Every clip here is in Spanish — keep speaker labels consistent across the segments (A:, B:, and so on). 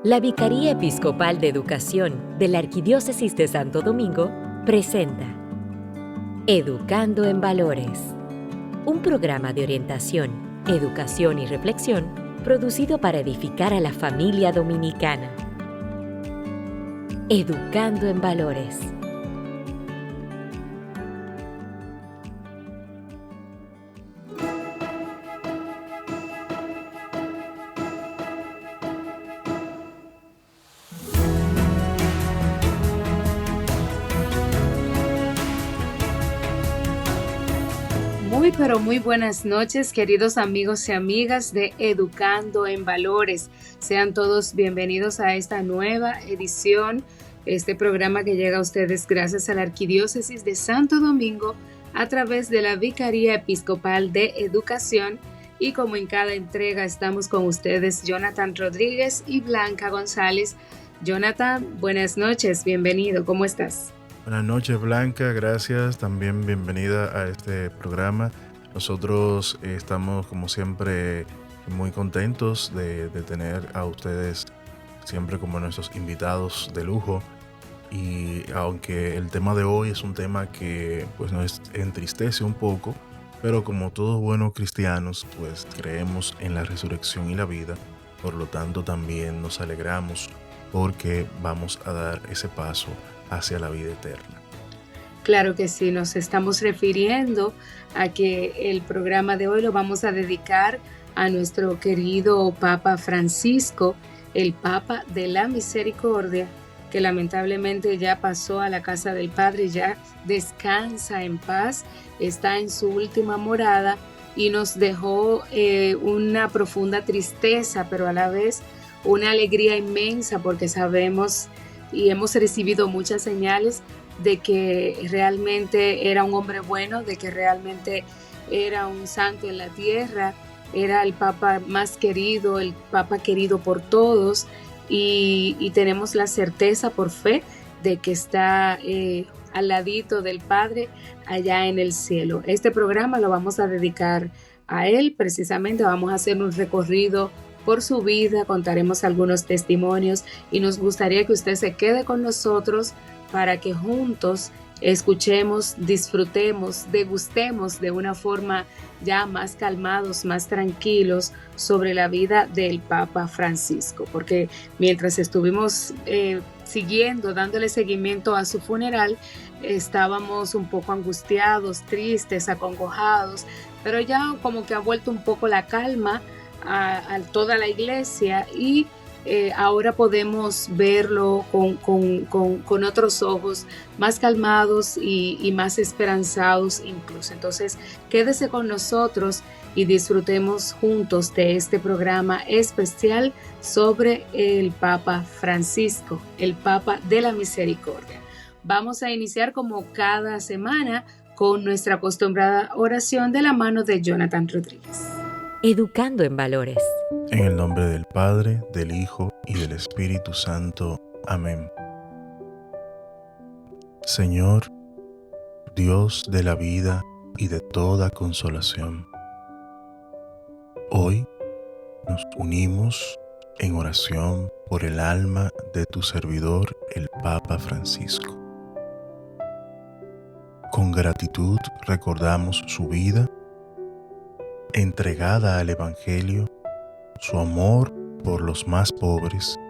A: La Vicaría Episcopal de Educación de la Arquidiócesis de Santo Domingo presenta Educando en Valores, un programa de orientación, educación y reflexión producido para edificar a la familia dominicana. Educando en Valores.
B: Pero muy buenas noches, queridos amigos y amigas de Educando en Valores. Sean todos bienvenidos a esta nueva edición, este programa que llega a ustedes gracias a la Arquidiócesis de Santo Domingo a través de la Vicaría Episcopal de Educación. Y como en cada entrega estamos con ustedes Jonathan Rodríguez y Blanca González. Jonathan, buenas noches, bienvenido, ¿cómo estás?
C: Buenas noches, Blanca, gracias, también bienvenida a este programa. Nosotros estamos, como siempre, muy contentos de tener a ustedes siempre como nuestros invitados de lujo. Y aunque el tema de hoy es un tema que pues nos entristece un poco, pero como todos buenos cristianos, pues creemos en la resurrección y la vida. Por lo tanto, también nos alegramos porque vamos a dar ese paso hacia la vida eterna.
B: Claro que sí, nos estamos refiriendo a que el programa de hoy lo vamos a dedicar a nuestro querido Papa Francisco, el Papa de la Misericordia, que lamentablemente ya pasó a la casa del Padre, ya descansa en paz, está en su última morada y nos dejó una profunda tristeza, pero a la vez una alegría inmensa porque sabemos y hemos recibido muchas señales de que realmente era un hombre bueno, de que realmente era un santo en la tierra, era el Papa más querido, el Papa querido por todos y tenemos la certeza por fe de que está al ladito del Padre allá en el cielo. Este programa lo vamos a dedicar a él, precisamente vamos a hacer un recorrido por su vida, contaremos algunos testimonios y nos gustaría que usted se quede con nosotros para que juntos escuchemos, disfrutemos, degustemos de una forma ya más calmados, más tranquilos sobre la vida del Papa Francisco, porque mientras estuvimos dándole seguimiento a su funeral, estábamos un poco angustiados, tristes, acongojados, pero ya como que ha vuelto un poco la calma a toda la iglesia y ahora podemos verlo con otros ojos más calmados y más esperanzados incluso. Entonces, quédese con nosotros y disfrutemos juntos de este programa especial sobre el Papa Francisco, el Papa de la Misericordia. Vamos a iniciar como cada semana con nuestra acostumbrada oración de la mano de Jonathan Rodríguez.
A: Educando en Valores.
C: En el nombre del Padre, del Hijo y del Espíritu Santo. Amén. Señor, Dios de la vida y de toda consolación, hoy nos unimos en oración por el alma de tu servidor, el Papa Francisco. Con gratitud recordamos su vida, entregada al Evangelio, su amor por los más pobres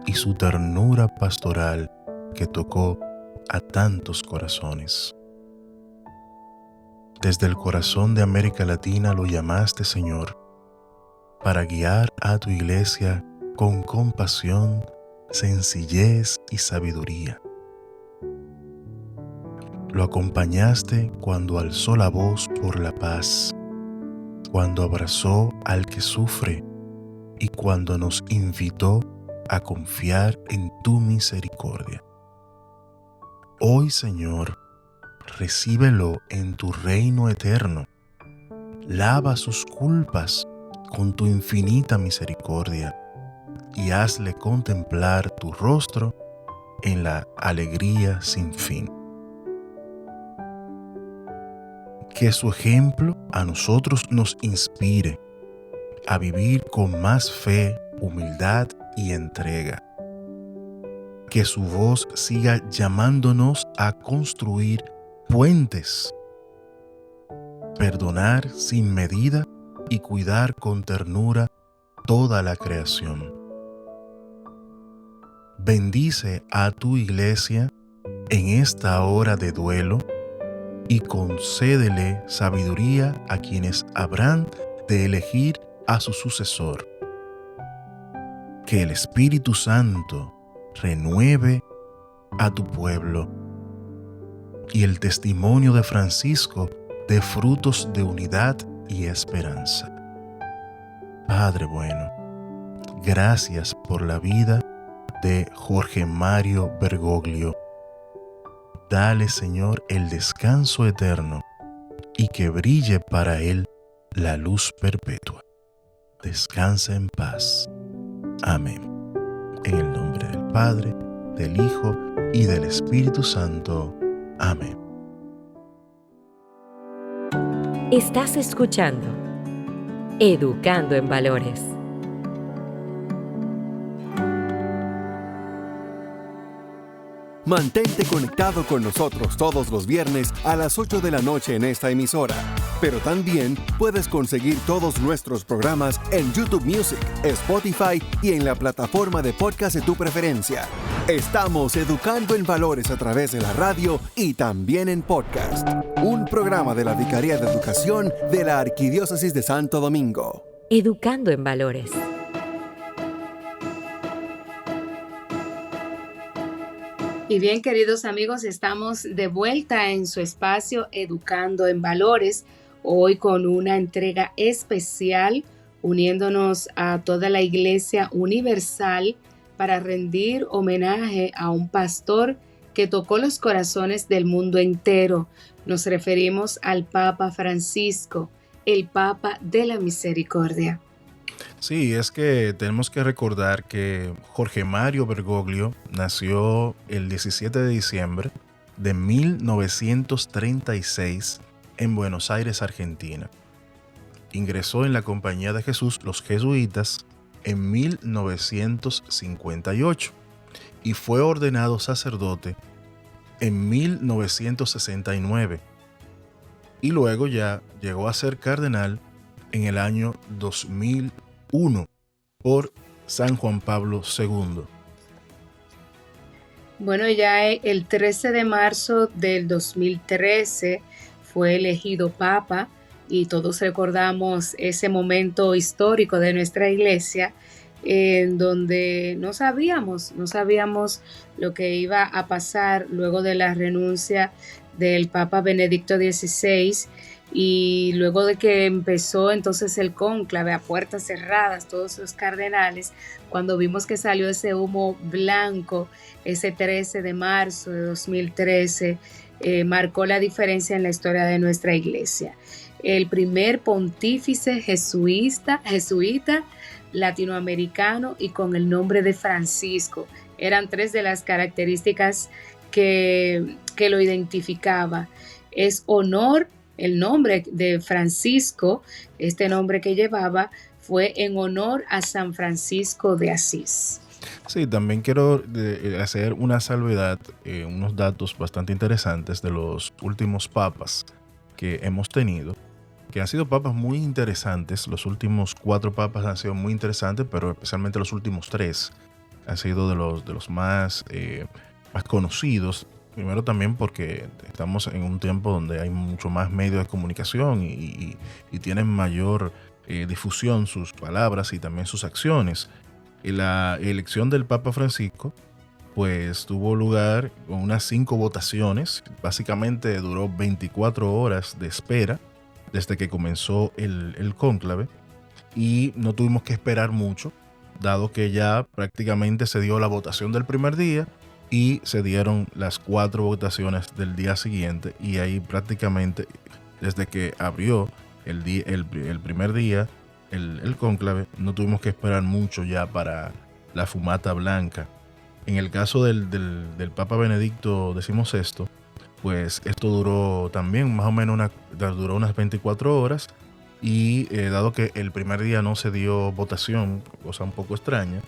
C: y su ternura pastoral que tocó a tantos corazones. Desde el corazón de América Latina lo llamaste, Señor, para guiar a tu iglesia con compasión, sencillez y sabiduría. Lo acompañaste cuando alzó la voz por la paz, cuando abrazó al que sufre y cuando nos invitó a confiar en tu misericordia. Hoy, Señor, recíbelo en tu reino eterno. Lava sus culpas con tu infinita misericordia y hazle contemplar tu rostro en la alegría sin fin. Que su ejemplo a nosotros nos inspire a vivir con más fe, humildad y entrega. Que su voz siga llamándonos a construir puentes, perdonar sin medida y cuidar con ternura toda la creación. Bendice a tu iglesia en esta hora de duelo y concédele sabiduría a quienes habrán de elegir a su sucesor. Que el Espíritu Santo renueve a tu pueblo y el testimonio de Francisco dé frutos de unidad y esperanza. Padre bueno, gracias por la vida de Jorge Mario Bergoglio. Dale, Señor, el descanso eterno y que brille para él la luz perpetua. Descansa en paz. Amén. En el nombre del Padre, del Hijo y del Espíritu Santo. Amén.
A: Estás escuchando Educando en Valores.
D: Mantente conectado con nosotros todos los viernes a las 8 de la noche en esta emisora. Pero también puedes conseguir todos nuestros programas en YouTube Music, Spotify y en la plataforma de podcast de tu preferencia. Estamos educando en valores a través de la radio y también en podcast. Un programa de la Vicaría de Educación de la Arquidiócesis de Santo Domingo.
A: Educando en Valores.
B: Y bien, queridos amigos, estamos de vuelta en su espacio Educando en Valores, hoy con una entrega especial, uniéndonos a toda la Iglesia Universal para rendir homenaje a un pastor que tocó los corazones del mundo entero. Nos referimos al Papa Francisco, el Papa de la Misericordia.
C: Sí, es que tenemos que recordar que Jorge Mario Bergoglio nació el 17 de diciembre de 1936 en Buenos Aires, Argentina. Ingresó en la Compañía de Jesús, los jesuitas, en 1958 y fue ordenado sacerdote en 1969 y luego ya llegó a ser cardenal en el año 2001 por San Juan Pablo II.
B: Bueno, ya el 13 de marzo del 2013 fue elegido Papa y todos recordamos ese momento histórico de nuestra iglesia en donde no sabíamos lo que iba a pasar luego de la renuncia del Papa Benedicto XVI y luego de que empezó entonces el cónclave a puertas cerradas, todos los cardenales, cuando vimos que salió ese humo blanco ese 13 de marzo de 2013, marcó la diferencia en la historia de nuestra iglesia. El primer pontífice jesuita latinoamericano y con el nombre de Francisco. Eran tres de las características que lo identificaba. Es honor, el nombre de Francisco, este nombre que llevaba, fue en honor a San Francisco de Asís.
C: Sí, también quiero hacer una salvedad, unos datos bastante interesantes de los últimos papas que hemos tenido, que han sido papas muy interesantes. Los últimos 4 papas han sido muy interesantes, pero especialmente los últimos 3 han sido de los más conocidos. Primero también porque estamos en un tiempo donde hay mucho más medios de comunicación y tienen mayor difusión sus palabras y también sus acciones. Y la elección del Papa Francisco pues tuvo lugar con unas 5 votaciones. Básicamente duró 24 horas de espera desde que comenzó el cónclave y no tuvimos que esperar mucho, dado que ya prácticamente se dio la votación del primer día y se dieron las 4 votaciones del día siguiente, y ahí prácticamente desde que abrió el primer día el cónclave no tuvimos que esperar mucho ya para la fumata blanca. En el caso del Papa Benedicto XVI, pues esto duró también más o menos duró unas 24 horas y dado que el primer día no se dio votación, cosa un poco extraña,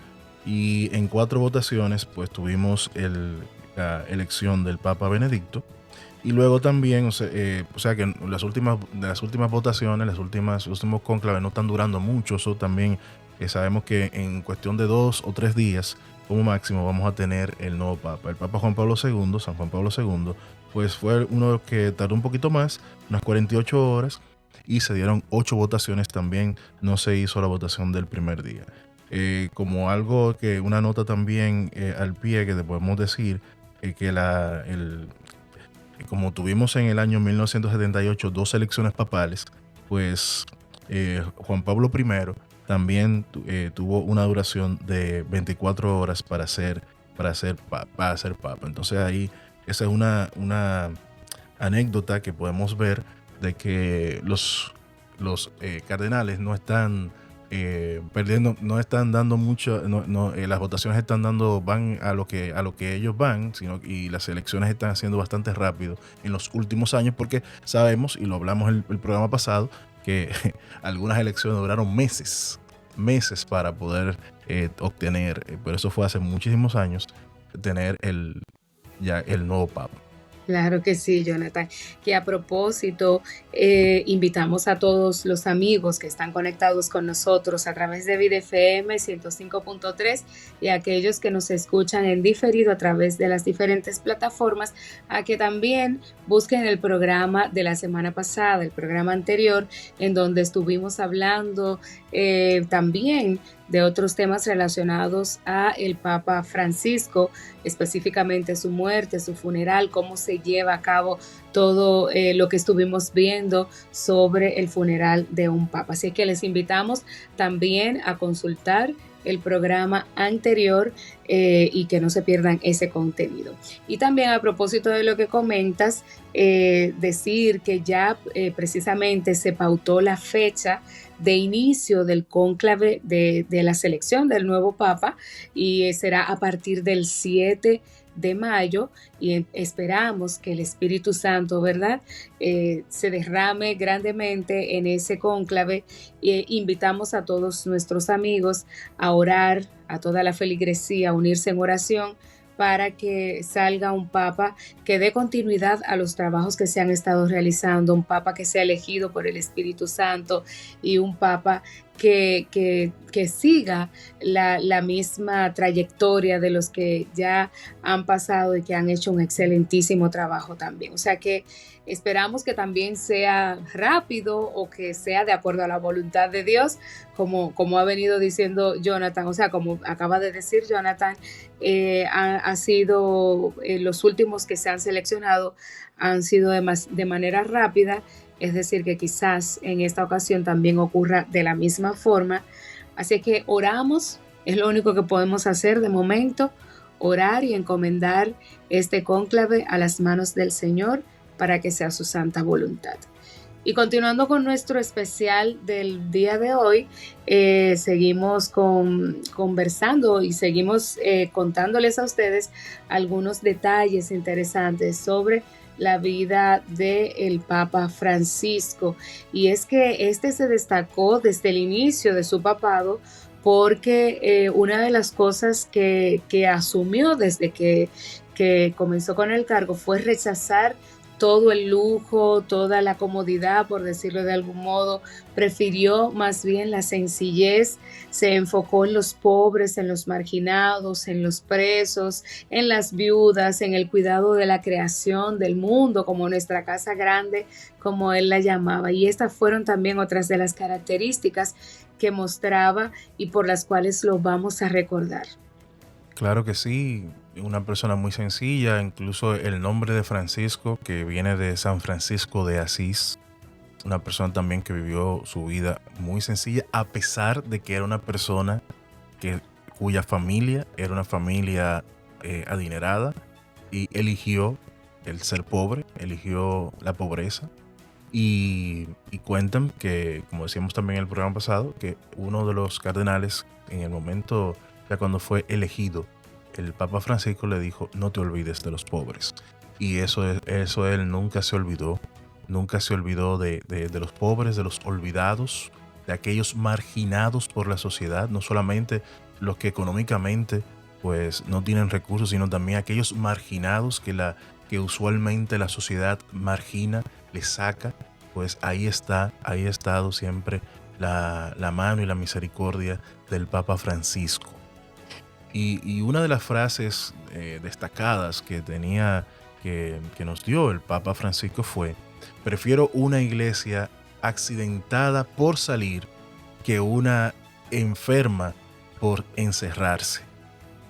C: Y en 4 votaciones pues tuvimos la elección del Papa Benedicto. Y luego también, o sea que las últimas votaciones, los últimos cónclaves no están durando mucho. Eso también sabemos que en cuestión de 2 o 3 días como máximo vamos a tener el nuevo Papa. El Papa Juan Pablo II, San Juan Pablo II, pues fue uno que tardó un poquito más, unas 48 horas, y se dieron 8 votaciones también. No se hizo la votación del primer día. Como algo que, una nota también al pie que te podemos decir, que como tuvimos en el año 1978 2 elecciones papales, pues Juan Pablo I también tuvo una duración de 24 horas para ser papa. Entonces ahí esa es una anécdota que podemos ver de que los cardenales no están perdiendo, no están dando mucho, las votaciones van a lo que ellos van, y las elecciones están haciendo bastante rápido en los últimos años, porque sabemos, y lo hablamos el programa pasado, que algunas elecciones duraron meses para poder obtener, pero eso fue hace muchísimos años, tener el nuevo Papa.
B: Claro que sí, Jonathan. Que a propósito, invitamos a todos los amigos que están conectados con nosotros a través de Vida FM 105.3 y a aquellos que nos escuchan en diferido a través de las diferentes plataformas, a que también busquen el programa de la semana pasada, el programa anterior, en donde estuvimos hablando también de otros temas relacionados a el Papa Francisco, específicamente su muerte, su funeral, cómo se lleva a cabo todo lo que estuvimos viendo sobre el funeral de un Papa. Así que les invitamos también a consultar el programa anterior y que no se pierdan ese contenido. Y también a propósito de lo que comentas, decir que ya precisamente se pautó la fecha de inicio del cónclave de la selección del nuevo Papa, y será a partir del 7 de mayo, y esperamos que el Espíritu Santo, ¿verdad?, se derrame grandemente en ese cónclave. Invitamos a todos nuestros amigos a orar, a toda la feligresía a unirse en oración para que salga un Papa que dé continuidad a los trabajos que se han estado realizando, un Papa que sea elegido por el Espíritu Santo y un Papa que siga la misma trayectoria de los que ya han pasado y que han hecho un excelentísimo trabajo también. O sea que esperamos que también sea rápido o que sea de acuerdo a la voluntad de Dios, como ha venido diciendo Jonathan, o sea, como acaba de decir Jonathan, ha sido los últimos que se han seleccionado han sido de manera rápida. Es decir, que quizás en esta ocasión también ocurra de la misma forma. Así que oramos, es lo único que podemos hacer de momento, orar y encomendar este cónclave a las manos del Señor para que sea su santa voluntad. Y continuando con nuestro especial del día de hoy, seguimos conversando y seguimos contándoles a ustedes algunos detalles interesantes sobre la vida del Papa Francisco. Y es que este se destacó desde el inicio de su papado porque una de las cosas que asumió desde que comenzó con el cargo fue rechazar todo el lujo, toda la comodidad, por decirlo de algún modo. Prefirió más bien la sencillez, se enfocó en los pobres, en los marginados, en los presos, en las viudas, en el cuidado de la creación del mundo, como nuestra casa grande, como él la llamaba. Y estas fueron también otras de las características que mostraba y por las cuales lo vamos a recordar.
C: Claro que sí, una persona muy sencilla, incluso el nombre de Francisco, que viene de San Francisco de Asís, una persona también que vivió su vida muy sencilla, a pesar de que era una persona cuya familia era una familia adinerada, y eligió el ser pobre, eligió la pobreza. Y cuentan que, como decíamos también en el programa pasado, que uno de los cardenales en el momento, ya cuando fue elegido, el Papa Francisco le dijo: no te olvides de los pobres. Y eso él nunca se olvidó de los pobres, de los olvidados, de aquellos marginados por la sociedad, no solamente los que económicamente pues no tienen recursos, sino también aquellos marginados que usualmente la sociedad margina, les saca, pues ahí ha estado siempre la mano y la misericordia del Papa Francisco. Y una de las frases destacadas que nos dio el Papa Francisco fue: prefiero una iglesia accidentada por salir que una enferma por encerrarse.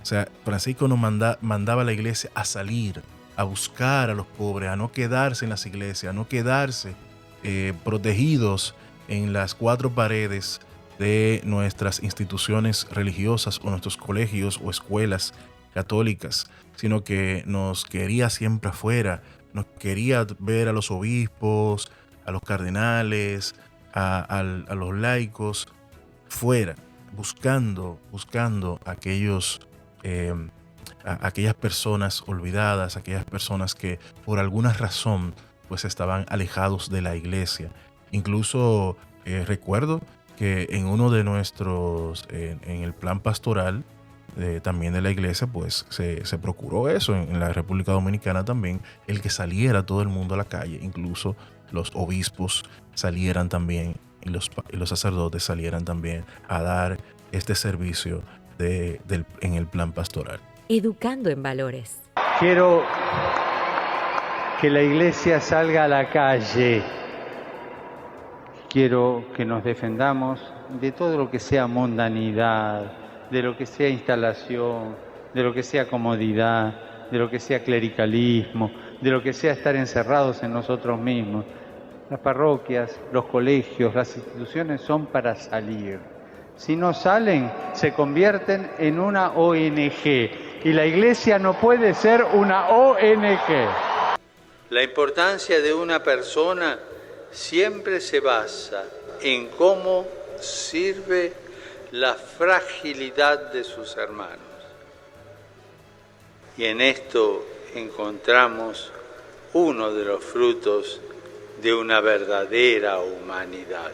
C: O sea, Francisco nos mandaba a la iglesia a salir, a buscar a los pobres, a no quedarse en las iglesias, a no quedarse protegidos en las cuatro paredes de nuestras instituciones religiosas o nuestros colegios o escuelas católicas, sino que nos quería siempre afuera, nos quería ver a los obispos, a los cardenales, a los laicos fuera, buscando a aquellas personas olvidadas, aquellas personas que por alguna razón pues estaban alejados de la iglesia. Incluso recuerdo que en uno de nuestros, en el plan pastoral también de la iglesia, pues se procuró eso en la República Dominicana también, el que saliera todo el mundo a la calle, incluso los obispos salieran también y los sacerdotes salieran también a dar este servicio en el plan pastoral.
A: Educando en valores.
E: Quiero que la iglesia salga a la calle. Quiero que nos defendamos de todo lo que sea mundanidad, de lo que sea instalación, de lo que sea comodidad, de lo que sea clericalismo, de lo que sea estar encerrados en nosotros mismos. Las parroquias, los colegios, las instituciones son para salir. Si no salen, se convierten en una ONG. Y la iglesia no puede ser una ONG.
F: La importancia de una persona siempre se basa en cómo sirve la fragilidad de sus hermanos. Y en esto encontramos uno de los frutos de una verdadera humanidad.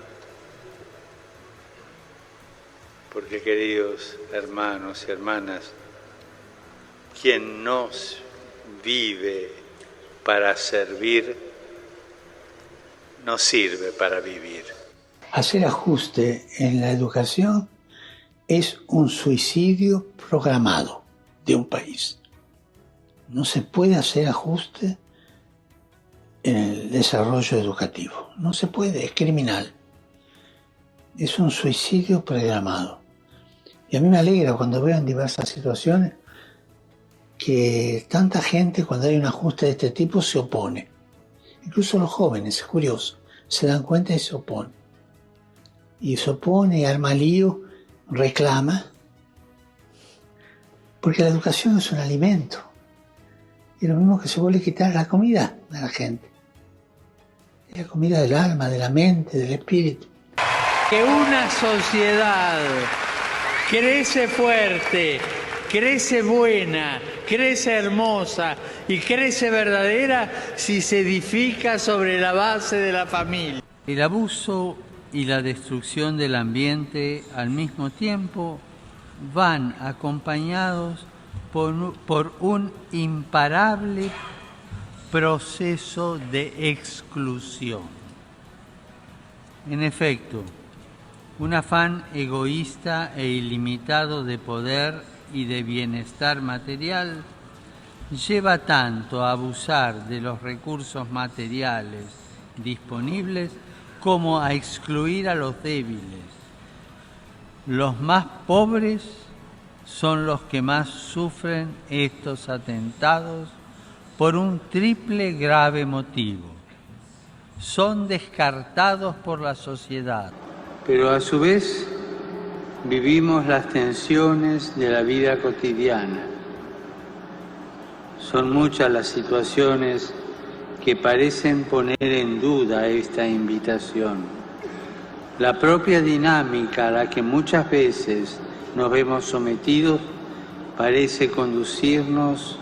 F: Porque, queridos hermanos y hermanas, quien no vive para servir, no sirve para vivir.
G: Hacer ajuste en la educación es un suicidio programado de un país. No se puede hacer ajuste en el desarrollo educativo. No se puede, es criminal. Es un suicidio programado. Y a mí me alegra cuando veo en diversas situaciones que tanta gente, cuando hay un ajuste de este tipo, se opone. Incluso los jóvenes, es curioso, se dan cuenta y se oponen. Y se opone, y arma lío, reclama. Porque la educación es un alimento. Y lo mismo que se vuelve a quitar la comida a la gente. Es la comida del alma, de la mente, del espíritu.
E: Que una sociedad crece fuerte, crece buena, crece hermosa y crece verdadera si se edifica sobre la base de la familia.
H: El abuso y la destrucción del ambiente al mismo tiempo van acompañados por un imparable proceso de exclusión. En efecto, un afán egoísta e ilimitado de poder y de bienestar material lleva tanto a abusar de los recursos materiales disponibles como a excluir a los débiles. Los más pobres son los que más sufren estos atentados por un triple grave motivo. Son descartados por la sociedad.
F: Pero a su vez vivimos las tensiones de la vida cotidiana. Son muchas las situaciones que parecen poner en duda esta invitación. La propia dinámica a la que muchas veces nos vemos sometidos parece conducirnos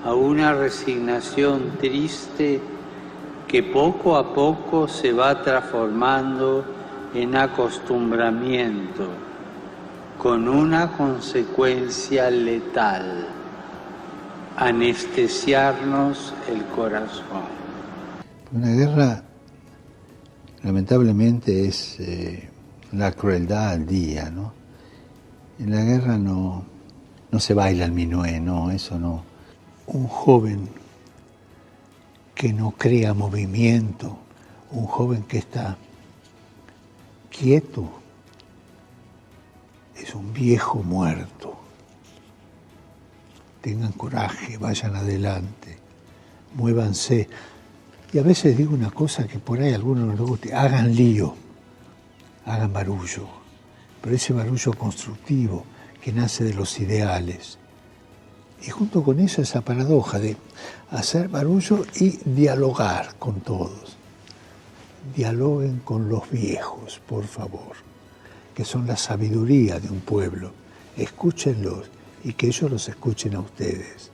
F: a una resignación triste que poco a poco se va transformando en acostumbramiento. con una consecuencia letal: anestesiarnos el corazón.
I: Una guerra, lamentablemente, es la crueldad al día, ¿no? En la guerra no se baila el minué, no, eso no. Un joven que no crea movimiento, un joven que está quieto, es un viejo muerto. Tengan coraje, vayan adelante, muévanse. Y a veces digo una cosa que por ahí a algunos no les guste: hagan lío, hagan barullo, pero ese barullo constructivo que nace de los ideales. Y junto con eso esa paradoja de hacer barullo y dialogar con todos. Dialoguen con los viejos, por favor, que son la sabiduría de un pueblo. Escúchenlos y que ellos los escuchen a ustedes.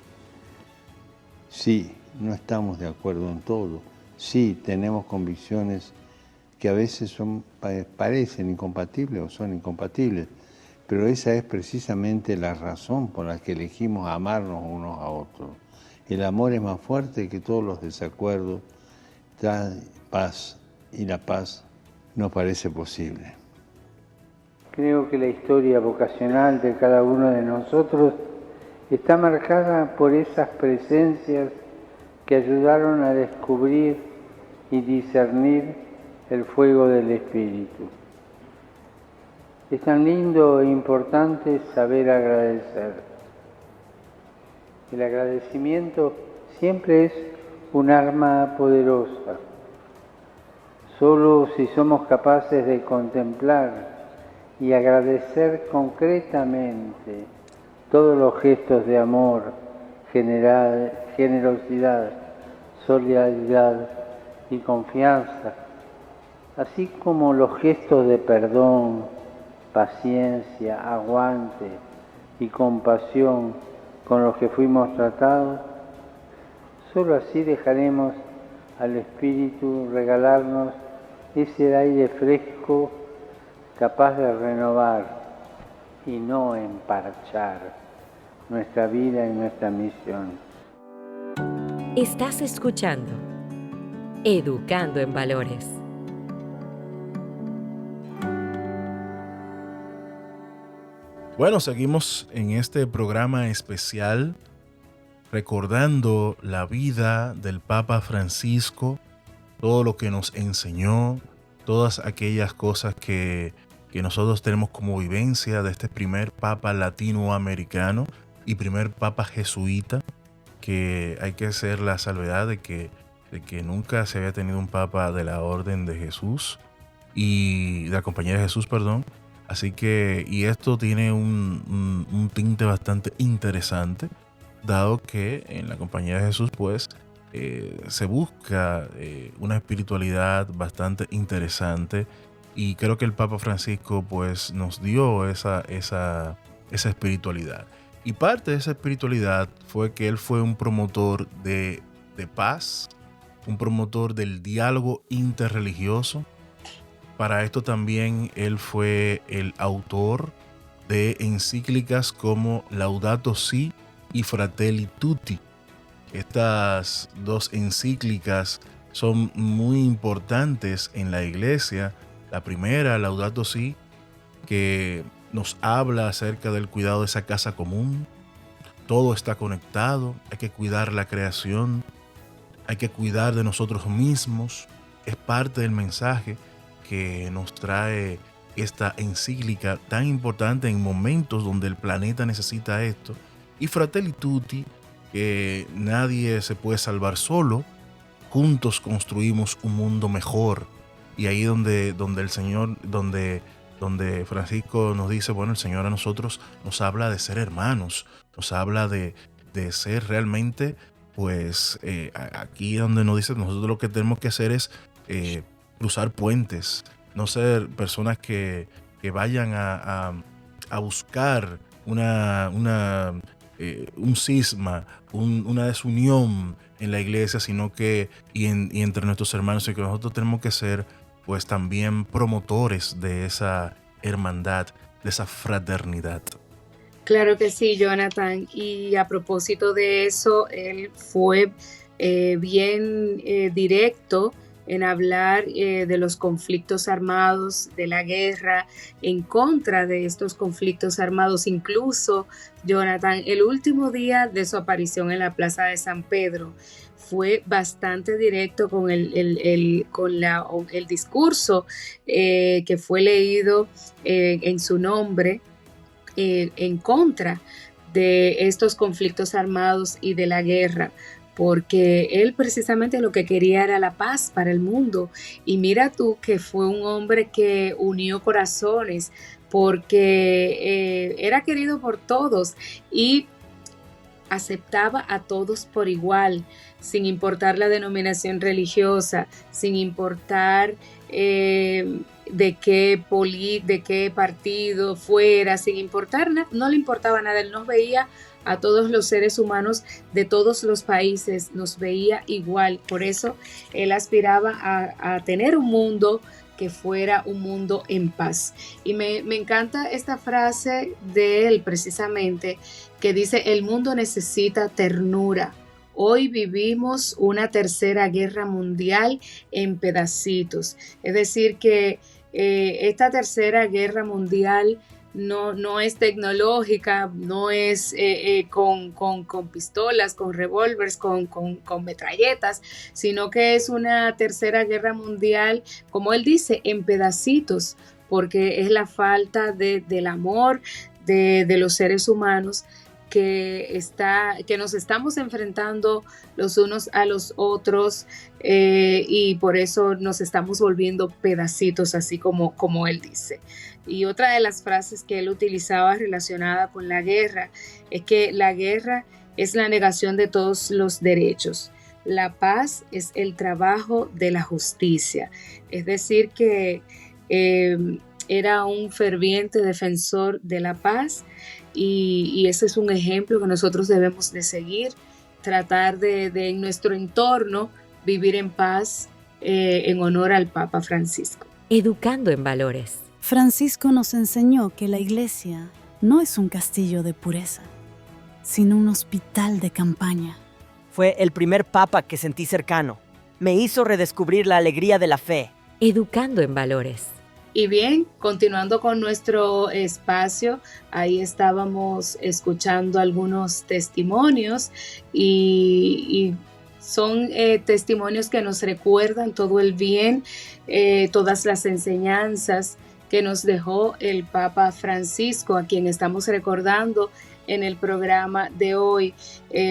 E: Sí, no estamos de acuerdo en todo. Sí, tenemos convicciones que a veces parecen incompatibles o son incompatibles, pero esa es precisamente la razón por la que elegimos amarnos unos a otros. El amor es más fuerte que todos los desacuerdos, trae paz, y la paz nos parece posible. Creo que la historia vocacional de cada uno de nosotros está marcada por esas presencias que ayudaron a descubrir y discernir el fuego del Espíritu. Es tan lindo e importante saber agradecer. El agradecimiento siempre es un arma poderosa. Solo si somos capaces de contemplar y agradecer concretamente todos los gestos de amor, generosidad, solidaridad y confianza, así como los gestos de perdón, paciencia, aguante y compasión con los que fuimos tratados, solo así dejaremos al Espíritu regalarnos ese aire fresco capaz de renovar y no emparchar nuestra vida y nuestra misión.
A: Estás escuchando Educando en Valores.
C: Bueno, seguimos en este programa especial recordando la vida del Papa Francisco, todo lo que nos enseñó, todas aquellas cosas que nosotros tenemos como vivencia de este primer Papa latinoamericano y primer Papa jesuita, que hay que hacer la salvedad de que nunca se había tenido un Papa de la Orden de Jesús y de la Compañía de Jesús, perdón. Así que, y esto tiene un tinte bastante interesante, dado que en la Compañía de Jesús, pues, se busca una espiritualidad bastante interesante, y creo que el Papa Francisco, pues, nos dio esa espiritualidad. Y parte de esa espiritualidad fue que él fue un promotor de paz, un promotor del diálogo interreligioso. Para esto también él fue el autor de encíclicas como Laudato Si y Fratelli Tutti. Estas dos encíclicas son muy importantes en la iglesia. La primera, Laudato Si, que nos habla acerca del cuidado de esa casa común. Todo está conectado, hay que cuidar la creación, hay que cuidar de nosotros mismos. Es parte del mensaje que nos trae esta encíclica tan importante en momentos donde el planeta necesita esto. Y Fratelli Tutti, que nadie se puede salvar solo, juntos construimos un mundo mejor. Y ahí donde el Señor, donde Francisco nos dice, bueno, el Señor a nosotros nos habla de ser hermanos, nos habla de ser realmente, pues, aquí donde nos dice, nosotros lo que tenemos que hacer es cruzar puentes, no ser personas que vayan a buscar un cisma, una desunión en la iglesia, sino que y entre nuestros hermanos, y que nosotros tenemos que ser, pues, también promotores de esa hermandad esa fraternidad.
B: Claro que sí, Jonathan. Y a propósito de eso, él fue bien directo en hablar de los conflictos armados, de la guerra, en contra de estos conflictos armados. Incluso, Jonathan, el último día de su aparición en la Plaza de San Pedro, fue bastante directo con el discurso que fue leído en su nombre, en contra de estos conflictos armados y de la guerra, porque él precisamente lo que quería era la paz para el mundo. Y mira tú que fue un hombre que unió corazones, porque era querido por todos y aceptaba a todos por igual, sin importar la denominación religiosa, sin importar de qué partido fuera, sin importar nada, no le importaba nada. Él nos veía a todos los seres humanos de todos los países, nos veía igual. Por eso él aspiraba a tener un mundo que fuera un mundo en paz. Y me encanta esta frase de él precisamente, que dice: el mundo necesita ternura. Hoy vivimos una tercera guerra mundial en pedacitos. Es decir, que esta tercera guerra mundial no es tecnológica, no es con pistolas, con revólveres, con metralletas, sino que es una tercera guerra mundial, como él dice, en pedacitos, porque es la falta del amor de los seres humanos que nos estamos enfrentando los unos a los otros, y por eso nos estamos volviendo pedacitos, así como él dice. Y otra de las frases que él utilizaba relacionada con la guerra es que la guerra es la negación de todos los derechos. La paz es el trabajo de la justicia. Es decir, que era un ferviente defensor de la paz, y ese es un ejemplo que nosotros debemos de seguir, tratar de en nuestro entorno vivir en paz, en honor al Papa Francisco.
A: Educando en valores.
J: Francisco nos enseñó que la iglesia no es un castillo de pureza, sino un hospital de campaña.
K: Fue el primer papa que sentí cercano. Me hizo redescubrir la alegría de la fe.
A: Educando en valores.
B: Y bien, continuando con nuestro espacio, ahí estábamos escuchando algunos testimonios y son testimonios que nos recuerdan todo el bien, todas las enseñanzas que nos dejó el Papa Francisco, a quien estamos recordando en el programa de hoy.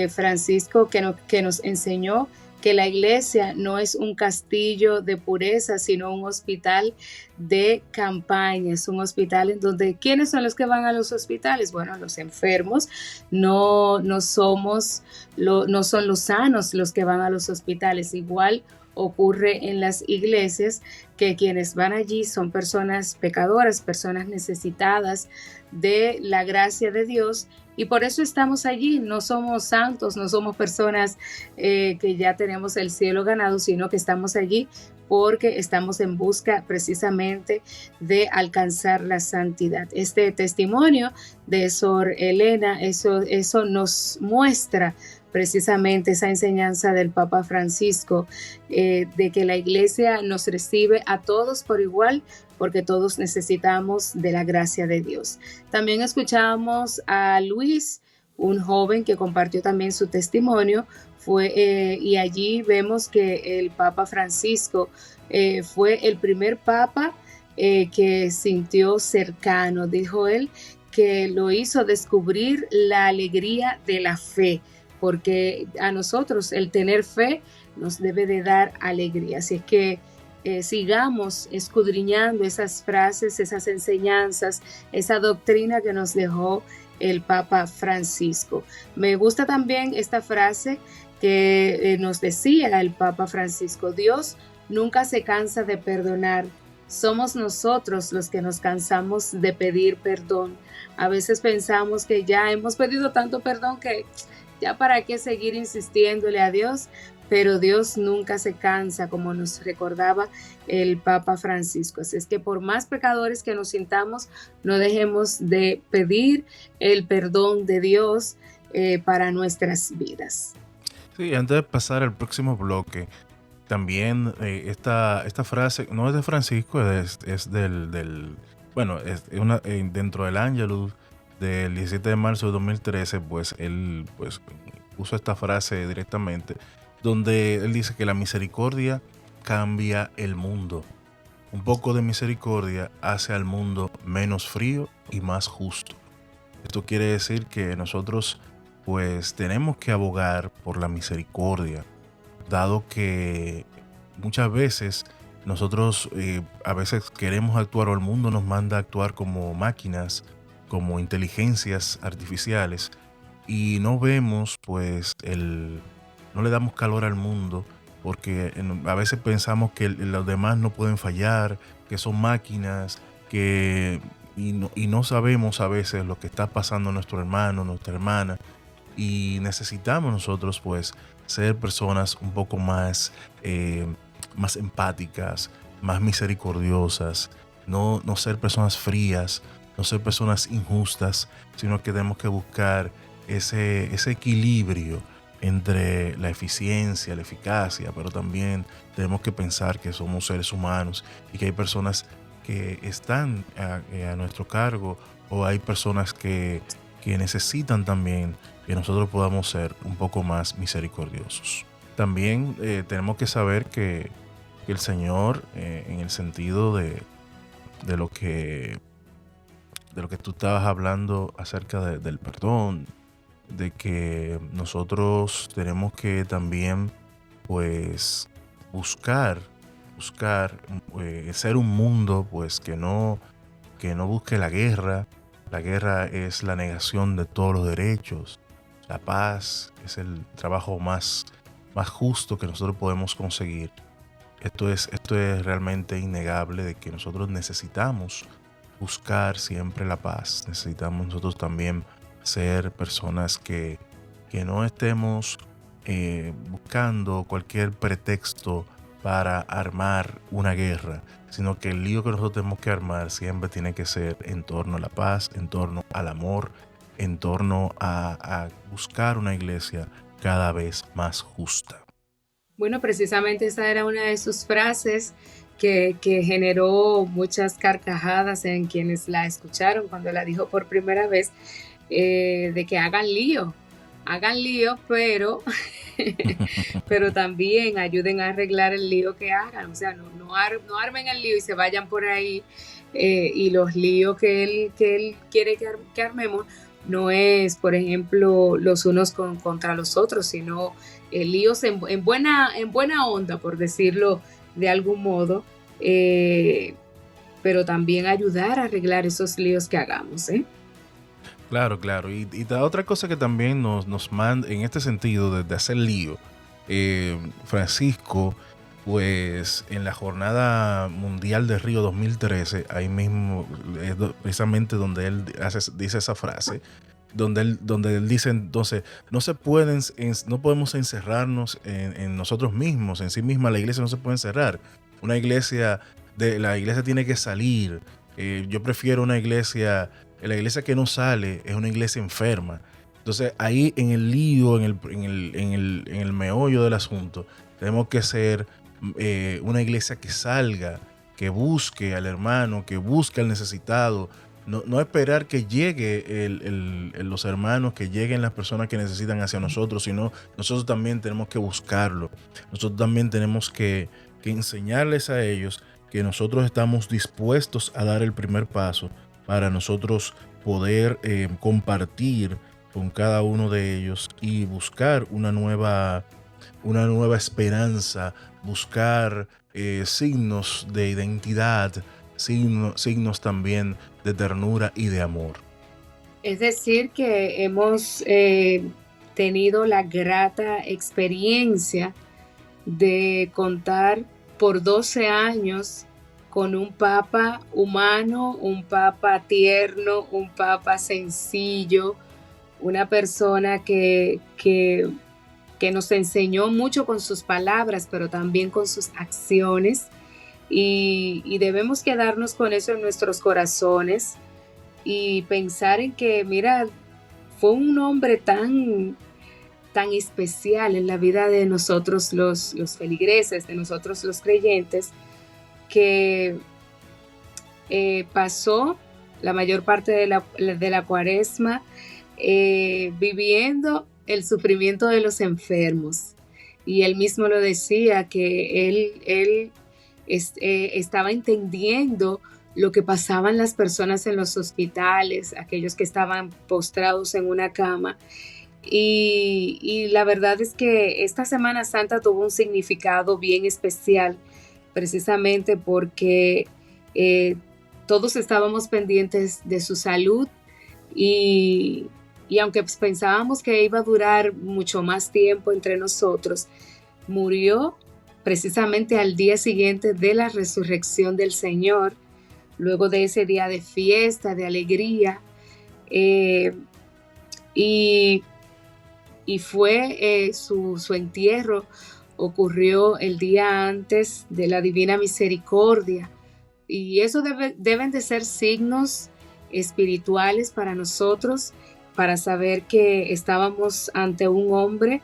B: Francisco que nos enseñó que la iglesia no es un castillo de pureza, sino un hospital de campaña. Es un hospital en donde, ¿quiénes son los que van a los hospitales? Bueno, los enfermos. No son los sanos los que van a los hospitales. Igual ocurre en las iglesias, que quienes van allí son personas pecadoras, personas necesitadas de la gracia de Dios, y por eso estamos allí. No somos santos, no somos personas que ya tenemos el cielo ganado, sino que estamos allí porque estamos en busca precisamente de alcanzar la santidad. Este testimonio de Sor Elena, eso nos muestra precisamente esa enseñanza del Papa Francisco, de que la iglesia nos recibe a todos por igual, porque todos necesitamos de la gracia de Dios. También escuchamos a Luis, un joven que compartió también su testimonio, y allí vemos que el Papa Francisco fue el primer Papa que sintió cercano, dijo él, que lo hizo descubrir la alegría de la fe, porque a nosotros el tener fe nos debe de dar alegría. Así es que sigamos escudriñando esas frases, esas enseñanzas, esa doctrina que nos dejó el Papa Francisco. Me gusta también esta frase que nos decía el Papa Francisco: Dios nunca se cansa de perdonar. Somos nosotros los que nos cansamos de pedir perdón. A veces pensamos que ya hemos pedido tanto perdón que ya para qué seguir insistiéndole a Dios, pero Dios nunca se cansa, como nos recordaba el Papa Francisco. Así es que por más pecadores que nos sintamos, no dejemos de pedir el perdón de Dios para nuestras vidas.
C: Sí, antes de pasar al próximo bloque, también esta frase no es de Francisco, es bueno, es dentro del Ángelus del 17 de marzo de 2013, pues él pues puso esta frase directamente, donde él dice que la misericordia cambia el mundo. Un poco de misericordia hace al mundo menos frío y más justo. Esto quiere decir que nosotros pues tenemos que abogar por la misericordia, dado que muchas veces nosotros a veces queremos actuar, o el mundo nos manda a actuar como máquinas, como inteligencias artificiales, y no vemos pues no le damos calor al mundo, porque a veces pensamos que los demás no pueden fallar, que son máquinas, y no sabemos a veces lo que está pasando a nuestro hermano, nuestra hermana, y necesitamos nosotros pues ser personas un poco más empáticas, más misericordiosas, no ser personas frías, no ser personas injustas, sino que tenemos que buscar ese equilibrio entre la eficiencia, la eficacia, pero también tenemos que pensar que somos seres humanos y que hay personas que están a nuestro cargo, o hay personas que necesitan también que nosotros podamos ser un poco más misericordiosos. También tenemos que saber que el Señor, en el sentido de lo que tú estabas hablando acerca del perdón, de que nosotros tenemos que también pues buscar ser un mundo pues que no busque la guerra. La guerra es la negación de todos los derechos. La paz es el trabajo más justo que nosotros podemos conseguir. Esto es realmente innegable, de que nosotros necesitamos buscar siempre la paz. Necesitamos nosotros también ser personas que no estemos buscando cualquier pretexto para armar una guerra, sino que el lío que nosotros tenemos que armar siempre tiene que ser en torno a la paz, en torno al amor, en torno a buscar una iglesia cada vez más justa.
B: Bueno, precisamente esa era una de sus frases que generó muchas carcajadas en quienes la escucharon cuando la dijo por primera vez, de que hagan lío, pero también ayuden a arreglar el lío que hagan. O sea, no armen el lío y se vayan por ahí, y los líos que él quiere que armemos no es, por ejemplo, los unos contra los otros, sino líos en buena onda, por decirlo de algún modo, pero también ayudar a arreglar esos líos que hagamos, ¿eh?
C: Claro. Y la otra cosa que también nos manda en este sentido de hacer lío, Francisco, pues en la Jornada Mundial de Río 2013, ahí mismo es precisamente donde él dice esa frase, donde él dice entonces, no podemos encerrarnos en nosotros mismos, en sí misma. La iglesia no se puede encerrar. La iglesia tiene que salir. Yo prefiero la iglesia que no sale es una iglesia enferma. Entonces ahí en el lío, en el meollo del asunto, tenemos que ser una iglesia que salga, que busque al hermano, que busque al necesitado. No esperar que llegue los hermanos, que lleguen las personas que necesitan hacia nosotros, sino nosotros también tenemos que buscarlo. Nosotros también tenemos que enseñarles a ellos que nosotros estamos dispuestos a dar el primer paso para nosotros poder compartir con cada uno de ellos y buscar una nueva esperanza, buscar signos de identidad, signos también de ternura y de amor.
B: Es decir, que hemos tenido la grata experiencia de contar por 12 años con un papa humano, un papa tierno, un papa sencillo, una persona que que nos enseñó mucho con sus palabras, pero también con sus acciones. Y debemos quedarnos con eso en nuestros corazones y pensar en que, mira, fue un hombre tan especial en la vida de nosotros los feligreses, de nosotros los creyentes, que pasó la mayor parte de la cuaresma viviendo el sufrimiento de los enfermos. Y él mismo lo decía, que él estaba entendiendo lo que pasaban las personas en los hospitales, aquellos que estaban postrados en una cama. Y la verdad es que esta Semana Santa tuvo un significado bien especial, precisamente porque todos estábamos pendientes de su salud y aunque pensábamos que iba a durar mucho más tiempo entre nosotros, murió precisamente al día siguiente de la resurrección del Señor, luego de ese día de fiesta, de alegría, y fue su entierro ocurrió el día antes de la Divina Misericordia, y eso deben de ser signos espirituales para nosotros, para saber que estábamos ante un hombre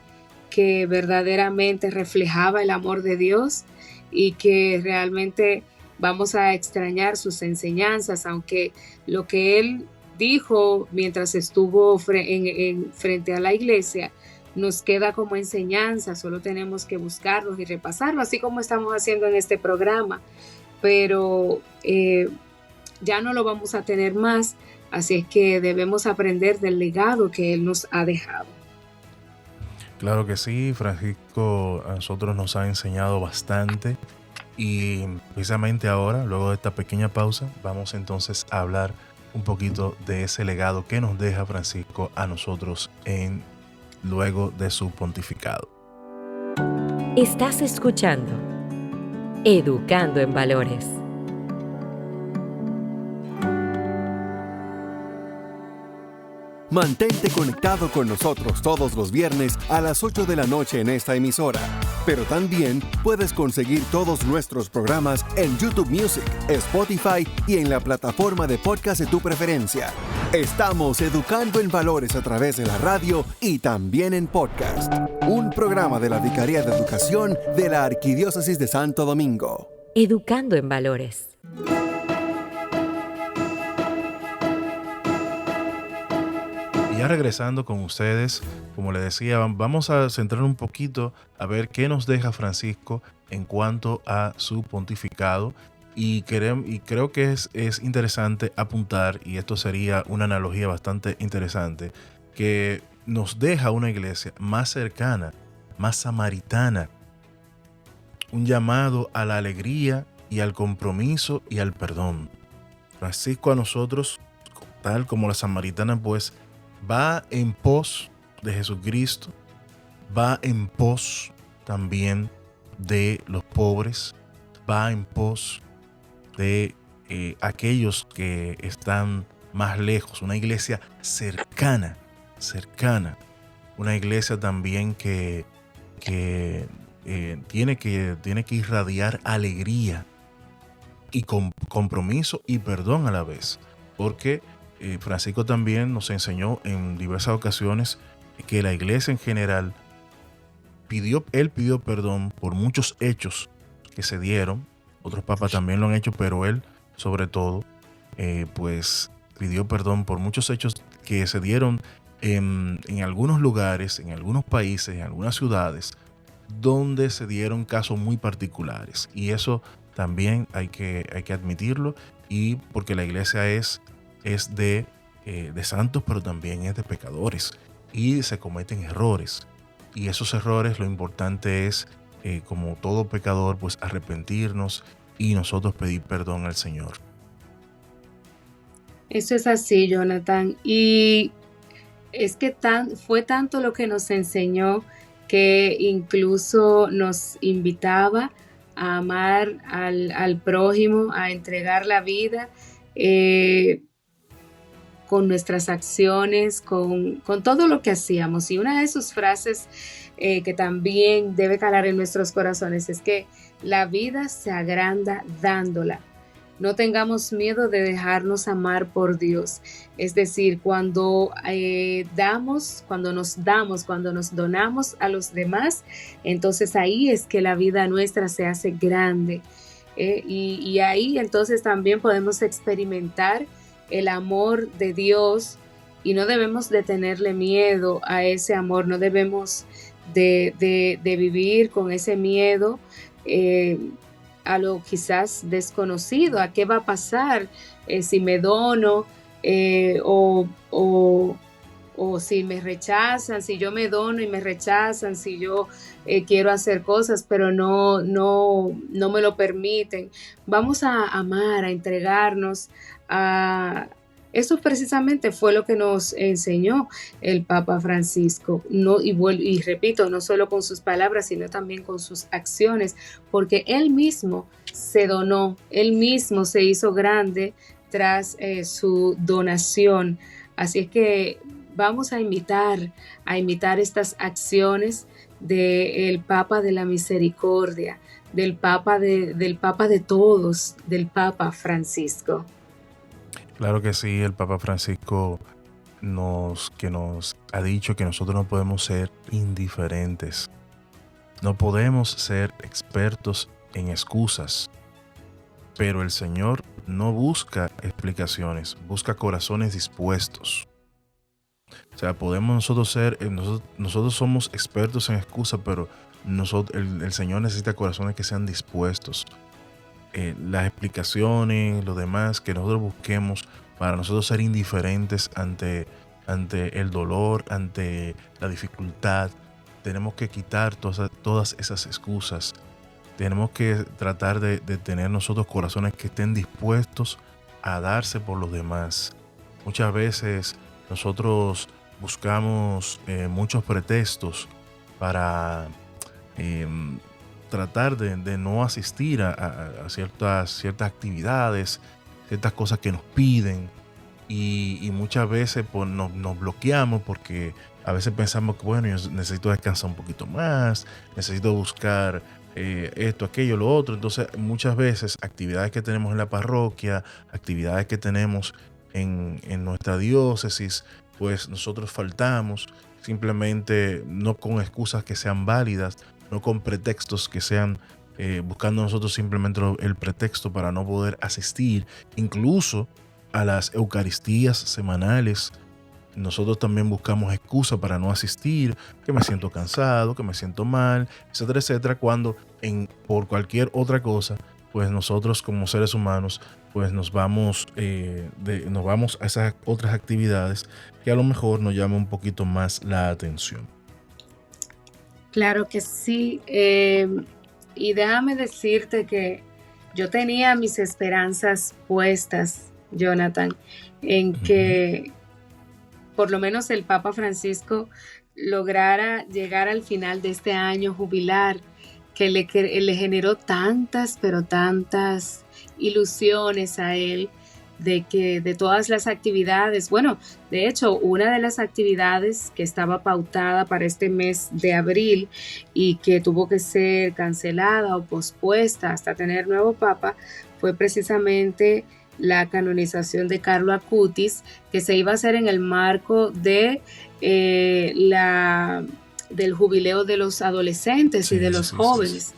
B: que verdaderamente reflejaba el amor de Dios y que realmente vamos a extrañar sus enseñanzas, aunque lo que él dijo mientras estuvo frente a la iglesia nos queda como enseñanza, solo tenemos que buscarlos y repasarlo, así como estamos haciendo en este programa, pero ya no lo vamos a tener más, así es que debemos aprender del legado que él nos ha dejado.
C: Claro que sí, Francisco a nosotros nos ha enseñado bastante y precisamente ahora, luego de esta pequeña pausa, vamos entonces a hablar un poquito de ese legado que nos deja Francisco a nosotros luego de su pontificado.
A: Estás escuchando Educando en Valores.
D: Mantente conectado con nosotros todos los viernes a las 8 de la noche en esta emisora. Pero también puedes conseguir todos nuestros programas en YouTube Music, Spotify y en la plataforma de podcast de tu preferencia. Estamos educando en valores a través de la radio y también en podcast. Un programa de la Vicaría de Educación de la Arquidiócesis de Santo Domingo.
A: Educando en Valores.
C: Ya regresando con ustedes, como les decía, vamos a centrar un poquito a ver qué nos deja Francisco en cuanto a su pontificado y creo que es interesante apuntar, y esto sería una analogía bastante interesante, que nos deja una iglesia más cercana, más samaritana, un llamado a la alegría y al compromiso y al perdón. Francisco a nosotros, tal como la samaritana, pues va en pos de Jesucristo, va en pos también de los pobres, va en pos de aquellos que están más lejos, una iglesia cercana, una iglesia también que tiene que irradiar alegría y compromiso y perdón a la vez, porque Francisco también nos enseñó en diversas ocasiones que la iglesia en general pidió perdón por muchos hechos que se dieron. Otros papas también lo han hecho, pero él sobre todo pues pidió perdón por muchos hechos que se dieron en algunos lugares, en algunos países, en algunas ciudades, donde se dieron casos muy particulares, y eso también hay que admitirlo, y porque la iglesia es de santos, pero también es de pecadores, y se cometen errores, y esos errores lo importante es, como todo pecador, pues arrepentirnos y nosotros pedir perdón al Señor.
B: Eso es así, Jonathan, y es que fue tanto lo que nos enseñó que incluso nos invitaba a amar al prójimo, a entregar la vida, con nuestras acciones, con todo lo que hacíamos. Y una de sus frases que también debe calar en nuestros corazones es que la vida se agranda dándola. No tengamos miedo de dejarnos amar por Dios. Es decir, cuando cuando nos donamos a los demás, entonces ahí es que la vida nuestra se hace grande. Y ahí entonces también podemos experimentar el amor de Dios y no debemos de tenerle miedo a ese amor, no debemos de vivir con ese miedo a lo quizás desconocido, a qué va a pasar si me dono o si me rechazan, si yo me dono y me rechazan, si yo quiero hacer cosas pero no me lo permiten. Vamos a amar, a entregarnos a... Eso precisamente fue lo que nos enseñó el Papa Francisco, y repito, no solo con sus palabras, sino también con sus acciones, porque él mismo se donó, él mismo se hizo grande tras su donación. Así es que vamos a imitar estas acciones del Papa de la Misericordia, del Papa de todos, del Papa Francisco.
C: Claro que sí, el Papa Francisco nos ha dicho que nosotros no podemos ser indiferentes. No podemos ser expertos en excusas. Pero el Señor no busca explicaciones, busca corazones dispuestos. O sea, podemos nosotros somos expertos en excusas, pero el Señor necesita corazones que sean dispuestos. Las explicaciones, lo demás que nosotros busquemos para nosotros ser indiferentes ante el dolor, ante la dificultad, tenemos que quitar todas esas excusas. Tenemos que tratar de tener nosotros corazones que estén dispuestos a darse por los demás. Muchas veces nosotros buscamos muchos pretextos para tratar de no asistir a ciertas actividades, ciertas cosas que nos piden, y muchas veces pues, nos bloqueamos porque a veces pensamos que bueno, yo necesito descansar un poquito más, necesito buscar esto, aquello, lo otro. Entonces muchas veces actividades que tenemos en la parroquia, actividades que tenemos en nuestra diócesis, pues nosotros faltamos, simplemente no con excusas que sean válidas, no con pretextos que sean buscando nosotros simplemente el pretexto para no poder asistir, incluso a las Eucaristías semanales. Nosotros también buscamos excusas para no asistir, que me siento cansado, que me siento mal, etcétera, etcétera, cuando por cualquier otra cosa, pues nosotros como seres humanos, pues nos vamos a esas otras actividades que a lo mejor nos llaman un poquito más la atención.
B: Claro que sí, y déjame decirte que yo tenía mis esperanzas puestas, Jonathan, en que por lo menos el Papa Francisco lograra llegar al final de este año jubilar, que le generó tantas, pero tantas ilusiones a él, de todas las actividades. Bueno, de hecho, una de las actividades que estaba pautada para este mes de abril y que tuvo que ser cancelada o pospuesta hasta tener nuevo papa fue precisamente la canonización de Carlo Acutis, que se iba a hacer en el marco de del jubileo de los adolescentes y de los jóvenes.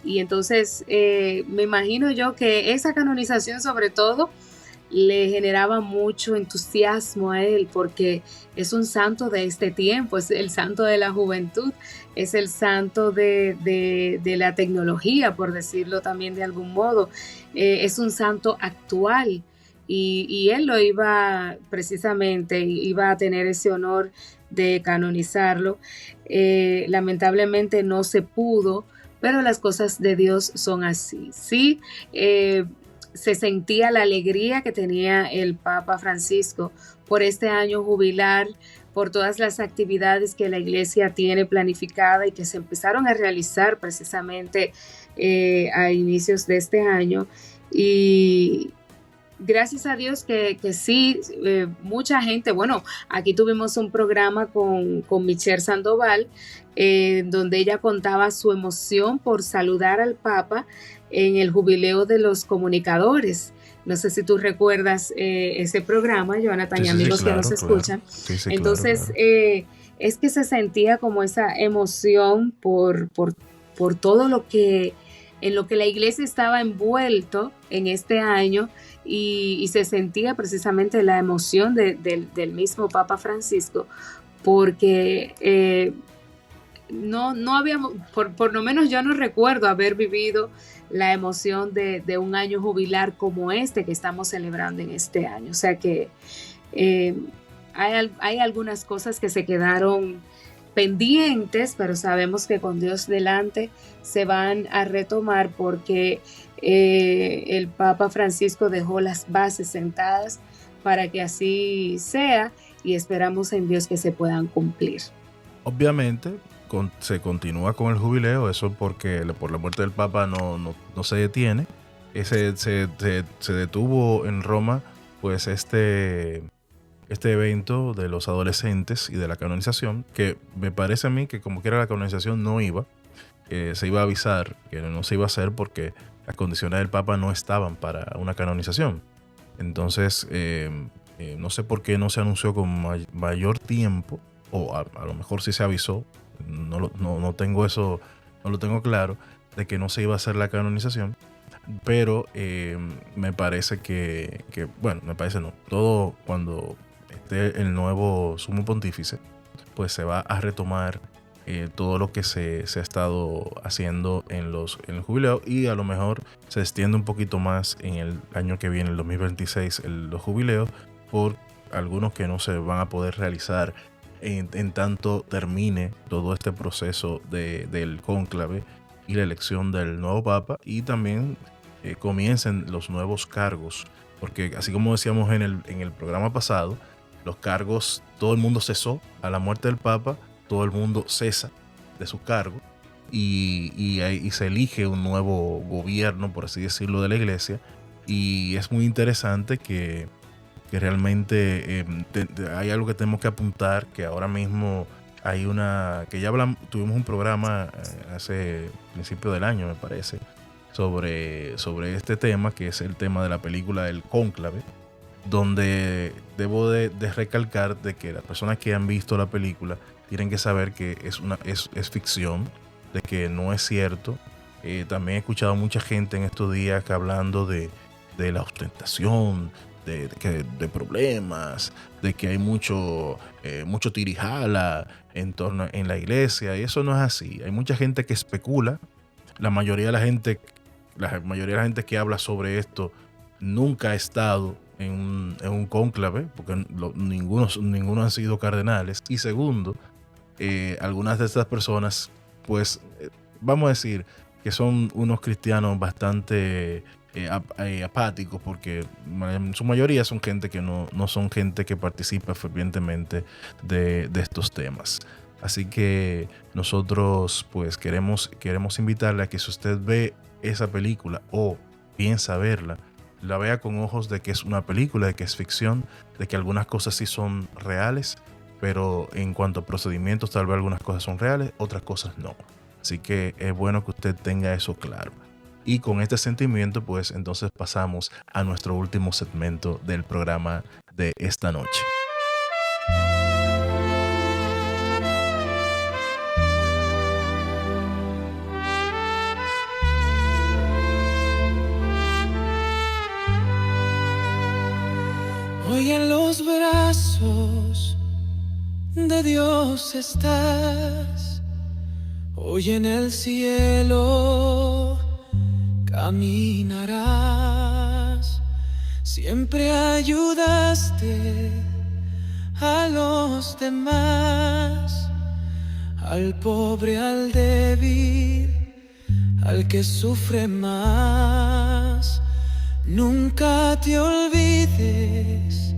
B: Y entonces me imagino yo que esa canonización sobre todo le generaba mucho entusiasmo a él, porque es un santo de este tiempo, es el santo de la juventud, es el santo de la tecnología, por decirlo también de algún modo, es un santo actual, y él lo iba a tener ese honor de canonizarlo. Lamentablemente no se pudo, pero las cosas de Dios son así. Sí, se sentía la alegría que tenía el Papa Francisco por este año jubilar, por todas las actividades que la Iglesia tiene planificada y que se empezaron a realizar precisamente a inicios de este año. Y gracias a Dios que sí, mucha gente, bueno, aquí tuvimos un programa con Michelle Sandoval, donde ella contaba su emoción por saludar al Papa en el jubileo de los comunicadores. No sé si tú recuerdas ese programa, Jonathan, y amigos que nos escuchan.
C: Sí,
B: entonces,
C: claro.
B: Es que se sentía como esa emoción por todo lo que, en lo que la iglesia estaba envuelto en este año, y se sentía precisamente la emoción del mismo Papa Francisco, porque no habíamos, por lo menos yo no recuerdo haber vivido la emoción de un año jubilar como este que estamos celebrando en este año. O sea que hay algunas cosas que se quedaron pendientes, pero sabemos que con Dios delante se van a retomar, porque el Papa Francisco dejó las bases sentadas para que así sea, y esperamos en Dios que se puedan cumplir.
C: Obviamente se continúa con el jubileo, eso porque por la muerte del Papa no se detiene. Se detuvo en Roma pues este evento de los adolescentes y de la canonización, que me parece a mí que como quiera la canonización no iba, se iba a avisar que no se iba a hacer porque las condiciones del Papa no estaban para una canonización. Entonces no sé por qué no se anunció con mayor tiempo, o a lo mejor sí se avisó, no tengo eso, no lo tengo claro, de que no se iba a hacer la canonización. Pero me parece que bueno, me parece no, todo cuando esté el nuevo sumo pontífice, pues se va a retomar todo lo que se ha estado haciendo en el jubileo, y a lo mejor se extiende un poquito más en el año que viene, el 2026, los jubileos, por algunos que no se van a poder realizar en tanto termine todo este proceso del cónclave y la elección del nuevo Papa, y también comiencen los nuevos cargos, porque así como decíamos en el programa pasado, los cargos, todo el mundo cesó a la muerte del Papa, todo el mundo cesa de su cargo, y se elige un nuevo gobierno, por así decirlo, de la iglesia. Y es muy interesante que realmente hay algo que tenemos que apuntar, que ahora mismo hay que ya tuvimos un programa hace principio del año, me parece, sobre este tema, que es el tema de la película El Cónclave, donde debo de recalcar de que las personas que han visto la película tienen que saber que es ficción, de que no es cierto. También he escuchado mucha gente en estos días que hablando de la ostentación, de problemas, de que hay mucho tirijala en la iglesia, y eso no es así. Hay mucha gente que especula. La mayoría de la gente que habla sobre esto nunca ha estado en un cónclave, porque ninguno han sido cardenales. Y segundo, algunas de estas personas, pues vamos a decir que son unos cristianos bastante apáticos, porque en su mayoría son gente que no son gente que participa fervientemente de estos temas. Así que nosotros pues queremos invitarle a que si usted ve esa película o piensa verla, la vea con ojos de que es una película, de que es ficción, de que algunas cosas sí son reales, pero en cuanto a procedimientos tal vez algunas cosas son reales, otras cosas no. Así que es bueno que usted tenga eso claro. Y con este sentimiento pues entonces pasamos a nuestro último segmento del programa de esta noche.
L: Hoy en los brazos de Dios estás, hoy en el cielo caminarás, siempre ayudaste a los demás, al pobre, al débil, al que sufre más. Nunca te olvides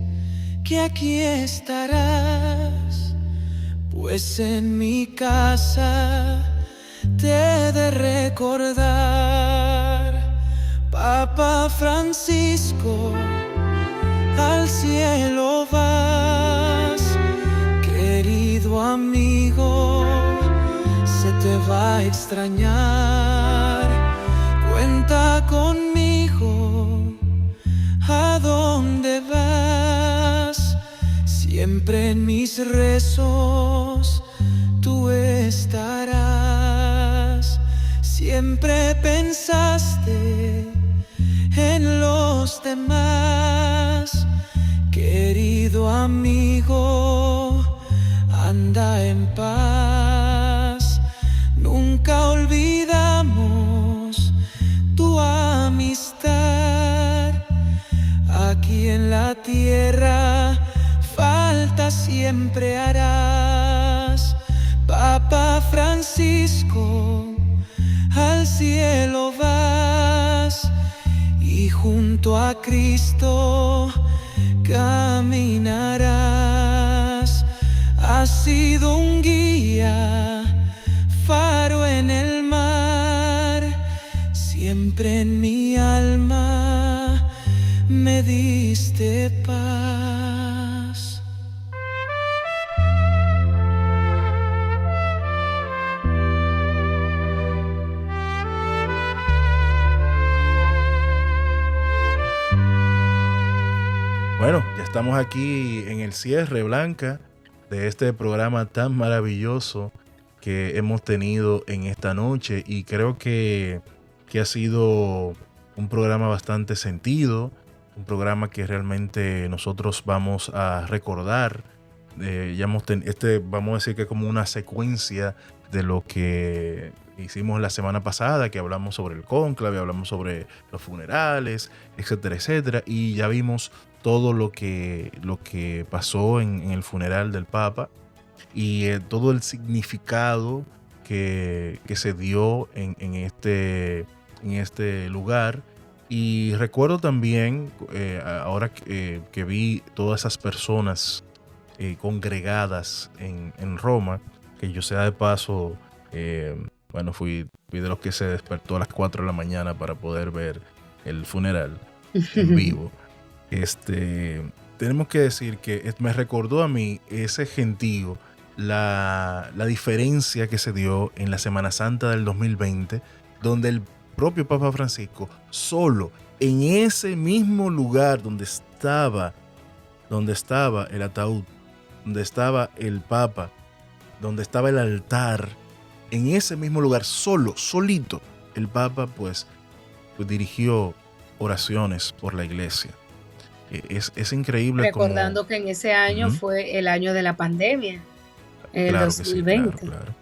L: que aquí estarás, pues en mi casa te he de recordar. Papa Francisco, al cielo vas, querido amigo, se te va a extrañar. Cuenta conmigo, ¿a dónde vas? Siempre en mis rezos tú estarás. Siempre pensaste en los demás, querido amigo, anda en paz. Nunca olvidamos tu amistad. Aquí en la tierra falta siempre harás. Papa Francisco, al cielo vas y junto a Cristo caminarás. Has sido un guía, faro en el mar, siempre en mi alma me diste paz.
C: Bueno, ya estamos aquí en el cierre, Blanca, de este programa tan maravilloso que hemos tenido en esta noche, y creo que ha sido un programa bastante sentido, un programa que realmente nosotros vamos a recordar. Vamos a decir que es como una secuencia de lo que hicimos la semana pasada, que hablamos sobre el cónclave, hablamos sobre los funerales, etcétera, etcétera, y ya vimos todo lo que pasó en el funeral del Papa y todo el significado que se dio en este lugar. Y recuerdo también, ahora que vi todas esas personas congregadas en Roma, que yo sea de paso, fui de los que se despertó a las 4 de la mañana para poder ver el funeral en vivo. Tenemos que decir que me recordó a mí ese gentío, la diferencia que se dio en la Semana Santa del 2020, donde el propio Papa Francisco, solo en ese mismo lugar donde estaba el ataúd, donde estaba el Papa, donde estaba el altar, en ese mismo lugar, solito, el Papa pues dirigió oraciones por la iglesia. Es increíble.
B: Recordando que en ese año fue el año de la pandemia, el 2020.
C: Sí, claro.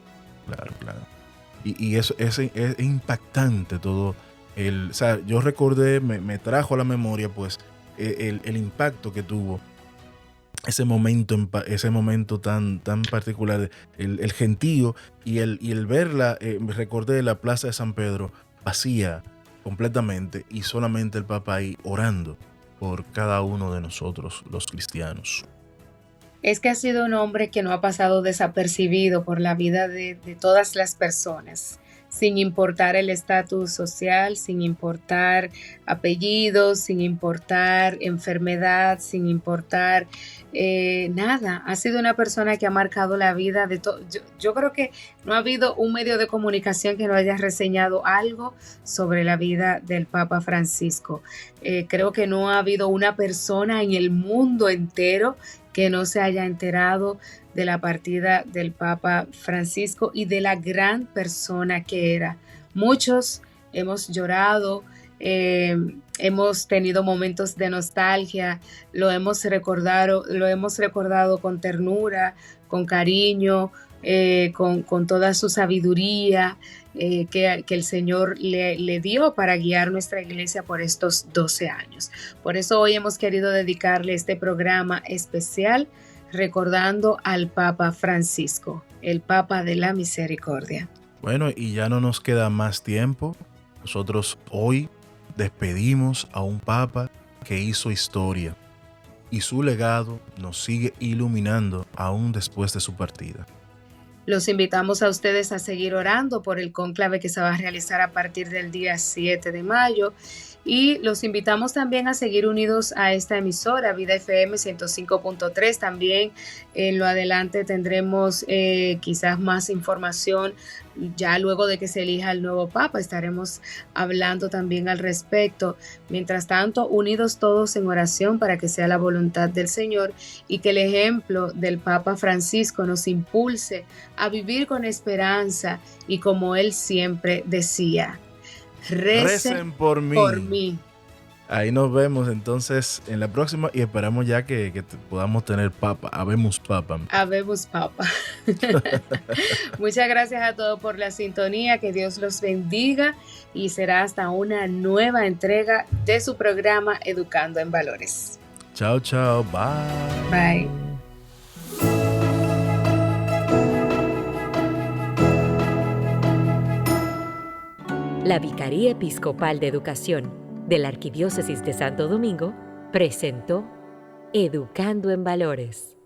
C: Y eso es impactante todo. Yo recordé, me trajo a la memoria pues el impacto que tuvo ese momento tan particular, el gentío y el verla. Me recordé la Plaza de San Pedro vacía completamente y solamente el Papa ahí orando por cada uno de nosotros, los cristianos.
B: Es que ha sido un hombre que no ha pasado desapercibido por la vida de todas las personas, sin importar el estatus social, sin importar apellidos, sin importar enfermedad, sin importar nada. Ha sido una persona que ha marcado la vida de todo. Yo creo que no ha habido un medio de comunicación que no haya reseñado algo sobre la vida del Papa Francisco. Creo que no ha habido una persona en el mundo entero que no se haya enterado de la partida del Papa Francisco y de la gran persona que era. Muchos hemos llorado, hemos tenido momentos de nostalgia, lo hemos recordado con ternura, con cariño, con toda su sabiduría que el Señor le dio para guiar nuestra iglesia por estos 12 años. Por eso hoy hemos querido dedicarle este programa especial recordando al Papa Francisco, el Papa de la Misericordia.
C: Bueno, y ya no nos queda más tiempo. Nosotros hoy despedimos a un Papa que hizo historia y su legado nos sigue iluminando aún después de su partida.
B: Los invitamos a ustedes a seguir orando por el cónclave que se va a realizar a partir del día 7 de mayo Y los invitamos también a seguir unidos a esta emisora, Vida FM 105.3. También en lo adelante tendremos quizás más información. Ya luego de que se elija el nuevo Papa, estaremos hablando también al respecto. Mientras tanto, unidos todos en oración para que sea la voluntad del Señor y que el ejemplo del Papa Francisco nos impulse a vivir con esperanza y como él siempre decía, recen por mí.
C: Ahí nos vemos entonces en la próxima y esperamos ya que podamos tener Papa. Habemos Papa.
B: Habemos Papa. Muchas gracias a todos por la sintonía. Que Dios los bendiga y será hasta una nueva entrega de su programa Educando en Valores.
C: Chao, chao. Bye.
B: Bye.
A: La Vicaría Episcopal de Educación de la Arquidiócesis de Santo Domingo presentó Educando en Valores.